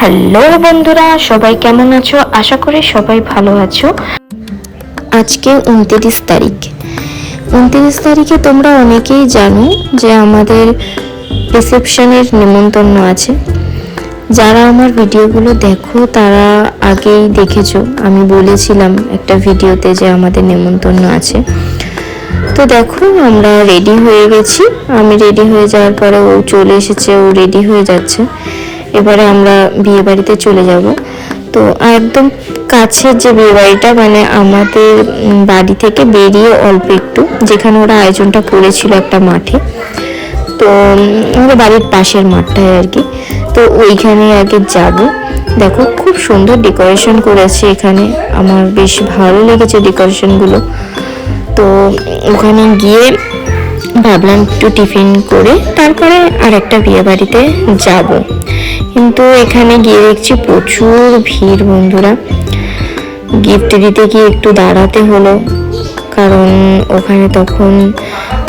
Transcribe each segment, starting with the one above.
Hello বন্ধুরা, সবাই কেমন আছো? আশা করি সবাই ভালো আছো। আজকে 29 তারিখে তোমরা অনেকেই জানো যে আমাদের রিসেপশনের নিমন্ত্রণ আছে। যারা আমার ভিডিওগুলো দেখো তারা আগেই দেখেছো, আমি বলেছিলাম একটা ভিডিওতে যে আমাদের নিমন্ত্রণ আছে। তো দেখো আমরা রেডি হয়ে গেছি। আমি রেডি হয়ে যাওয়ার পরে ও চলে এসেছে, ও রেডি হয়ে যাচ্ছে। এবারে আমরা বিয়ে বাড়িতে চলে যাব। তো একদম কাছের যে বিয়ে বাড়িটা, মানে আমাদের বাড়ি থেকে বেরিয়ে অল্প একটু, যেখানে ওরা আয়োজনটা করেছিল একটা মাঠে, তো আমাদের বাড়ির পাশের মাঠটায় আর কি। তো ওইখানে আগে যাব। দেখো খুব সুন্দর ডেকোরেশন করেছে এখানে, আমার বেশ ভালো লেগেছে ডেকোরেশনগুলো। তো ওখানে গিয়ে ভাবলাম একটু টিফিন করে তারপরে আর একটা বিয়ে বাড়িতে যাব। কিন্তু এখানে গিয়ে দেখছি প্রচুর ভিড় বন্ধুরা। গিফট দিতে গিয়ে একটু দাঁড়াতে হলো, কারণ ওখানে তখন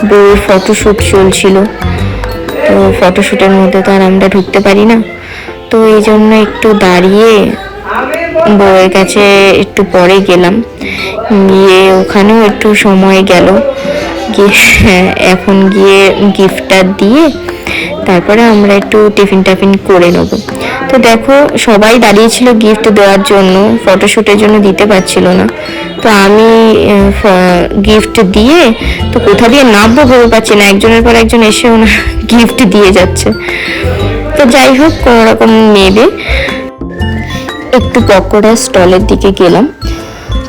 বউয়ের ফটোশ্যুট চলছিল। তো ফটোশ্যুটের মধ্যে তো আর আমরা ঢুকতে পারি না, তো এই জন্য একটু দাঁড়িয়ে বউয়ের কাছে একটু পরে গেলাম। গিয়ে ওখানেও একটু সময় গেল। এখন গিয়ে গিফটটা দিয়ে তারপরে আমরা একটু টিফিন টাফিন করে নেব। তো দেখো সবাই দাঁড়িয়েছিল গিফট দেওয়ার জন্য, ফটোশ্যুটের জন্য দিতে পারছিল না। তো আমি গিফট দিয়ে তো কোথা দিয়ে নামবো ভেবে পাচ্ছি না, একজনের পর একজন এসে ওনার গিফট দিয়ে যাচ্ছে। তো যাই হোক কোনো রকম নেবে একটু পকোড়া স্টলের দিকে গেলাম।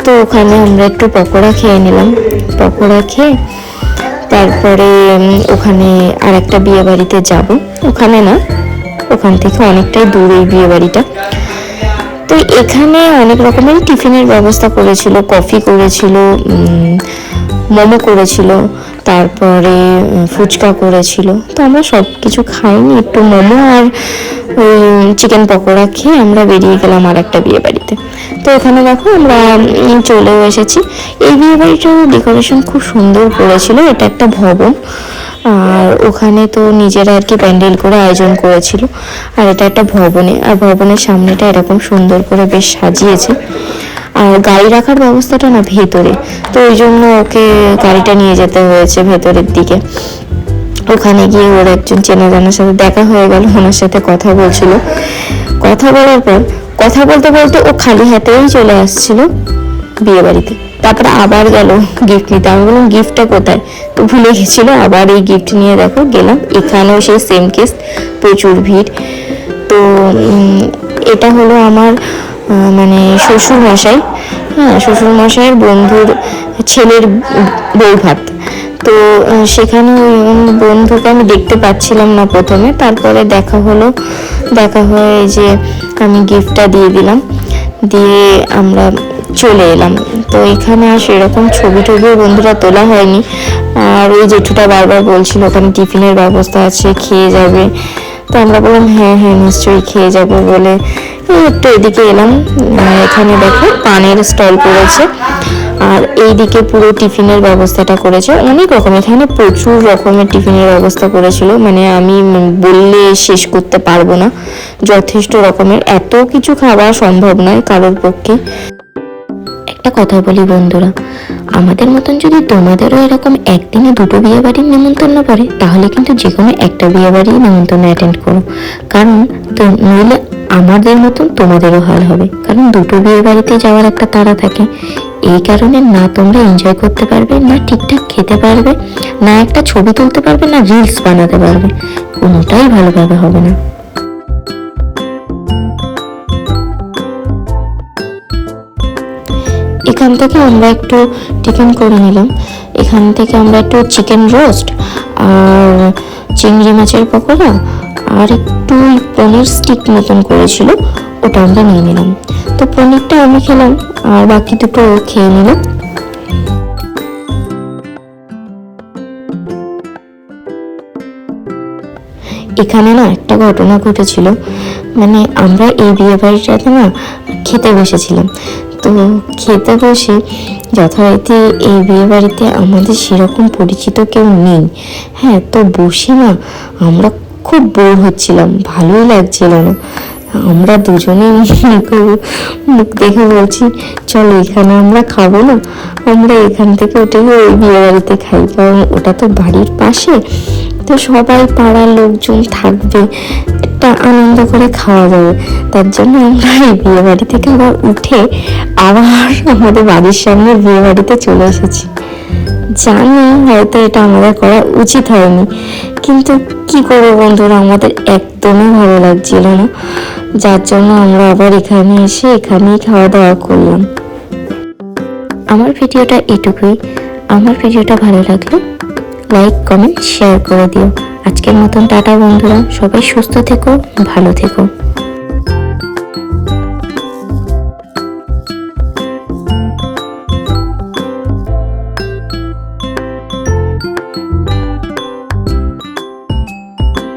তো ওখানে আমরা একটু পকোড়া খেয়ে নিলাম। পকোড়া খেয়ে তারপরে ওখানে আর একটা বিয়ে বাড়িতে যাব। ওখানে না, ওখান থেকে অনেকটাই দূর এই বিয়ে বাড়িটা। তো এখানে অনেক রকমের টিফিনের ব্যবস্থা করেছিল, কফি করেছিল, মোমো করেছিল, তারপরে ফুচকা করেছিল। তো আমরা সব কিছু খাইনি, একটু মোমো আর চিকেন পকোড়া খেয়ে আমরা বেরিয়ে গেলাম আর একটা বিয়ে বাড়িতে। তো এখানে দেখো আমরা চলেও এসেছি। এই বিয়ে বাড়িটার ডেকোরেশন খুব সুন্দর করেছিল। এটা একটা ভবন, আর ওখানে তো নিজেরা আর কি প্যান্ডেল করে আয়োজন করেছিল। আর এটা একটা ভবনে, আর ভবনের সামনেটা এরকম সুন্দর করে বেশ সাজিয়েছে। আর গাড়ি রাখার ব্যবস্থাটা না ভেতরে, তো ওই জন্য ওকে গাড়িটা নিয়ে যেতে হয়েছে ভেতরের দিকে। ওখানে গিয়ে ওর একজন চেনা জানার সাথে দেখা হয়ে গেল, ওনার সাথে কথা বলছিল। কথা বলার পর কথা বলতে বলতে ও খালি হাতেই চলে আসছিল বিয়ে বাড়িতে। তারপরে আবার গেল গিফট নিতে। আমি বললাম গিফটটা কোথায়, তো ভুলে গেছিল। আবার এই গিফট নিয়ে দেখো গেলাম। এখানেও সেই সেম কেস, প্রচুর ভিড়। তো এটা হলো আমার মানে শ্বশুর মশাই, শ্বশুর মশাইয়ের বন্ধুর ছেলের বউ ভাত। তো সেখানে বন্ধুকে আমি দেখতে পাচ্ছিলাম না প্রথমে, তারপরে দেখা হলো। দেখা হয়ে যে আমি গিফটটা দিয়ে দিলাম, দিয়ে আমরা চলে এলাম। তো এখানে আর সেরকম ছবি টবিও বন্ধুরা তোলা হয়নি। আর ওই জেঠুটা বারবার বলছিল ওখানে টিফিনের ব্যবস্থা আছে, খেয়ে যাবে। তো আমরা বললাম হ্যাঁ হ্যাঁ নিশ্চয়ই খেয়ে যাবো বলে একটু এদিকে এলাম। এখানে দেখো পানের স্টল করেছে, আর এইদিকে পুরো টিফিনের ব্যবস্থাটা করেছে অনেক রকম। এখানে প্রচুর রকমের টিফিনের ব্যবস্থা করেছিল, মানে আমি বললে শেষ করতে পারবো না। যথেষ্ট রকমের, এত কিছু খাওয়া সম্ভব নয় কারোর পক্ষে। একটা কথা বলি বন্ধুরা, আমাদের মতন যদি তোমাদেরও এরকম একদিনে দুটো বিয়ে বাড়ির নিমন্ত্রণ পড়ে, তাহলে কিন্তু যে কোনো একটা বিয়ে বাড়ির নিমন্ত্রণ অ্যাটেন্ড করো। কারণ নইলে আমাদের মতন তোমাদেরও হাল হবে, কারণ দুটো বিয়ে বাড়িতে যাওয়ার একটা তাড়া থাকে। এই কারণে না তোমরা এনজয় করতে পারবে, না ঠিকঠাক খেতে পারবে, না একটা ছবি তুলতে পারবে, না রিলস বানাতে পারবে, কোনোটাই ভালোভাবে হবে না। এখান থেকে আমরা একটু টিফিন করে নিলাম। এখান থেকে আমরা একটু চিকেন রোস্ট আর চিংড়ি মাছের পকোড়া আর একটু পনির স্টিক মতন করেছিল, ওটা আমরা নিয়ে নিলাম। তো পনিরটা আমি খেলাম আর বাকি দুটো খেয়ে নিলাম। এখানে না একটা ঘটনা ঘটেছিল, মানে আমরা এই বিয়ে বাড়িটাতে না খেতে বসেছিলাম। তো খেতে বসে যথারীতি এই বিয়ে বাড়িতে আমাদের সেরকম পরিচিত কেউ নেই। হ্যাঁ, তো বসে না আমরা খুব বোর হচ্ছিলাম, ভালোই লাগছিল না। আমরা দুজনেই মুখ দেখে বলছি চলো এখানে আমরা খাবো না, আমরা এখান থেকে উঠে গিয়ে ওই বিয়ে বাড়িতে খাই, কারণ ওটা তো বাড়ির পাশে, তো সবাই পাড়ার লোকজন থাকবে, একটা আনন্দ করে খাওয়া যাবে। তার জন্য আমরা এই বিয়ে বাড়ি থেকে আবার উঠে আবার আমাদের বাড়ির সামনে বিয়ে বাড়িতে চলে এসেছি। জানি হয়তো এটা আমাদের করা উচিত হয়নি, কিন্তু কি করবো বন্ধুরা, আমাদের একদমই ভালো লাগছিল না, যার জন্য আমরা আবার এখানে এসে এখানেই খাওয়া দাওয়া করলাম। আমার ভিডিওটা এটুকুই। আমার ভিডিওটা ভালো লাগলে লাইক কমেন্ট শেয়ার করে দিও। আজকের মতন টাটা বন্ধুরা, সবাই সুস্থ থেকো, ভালো থেকো।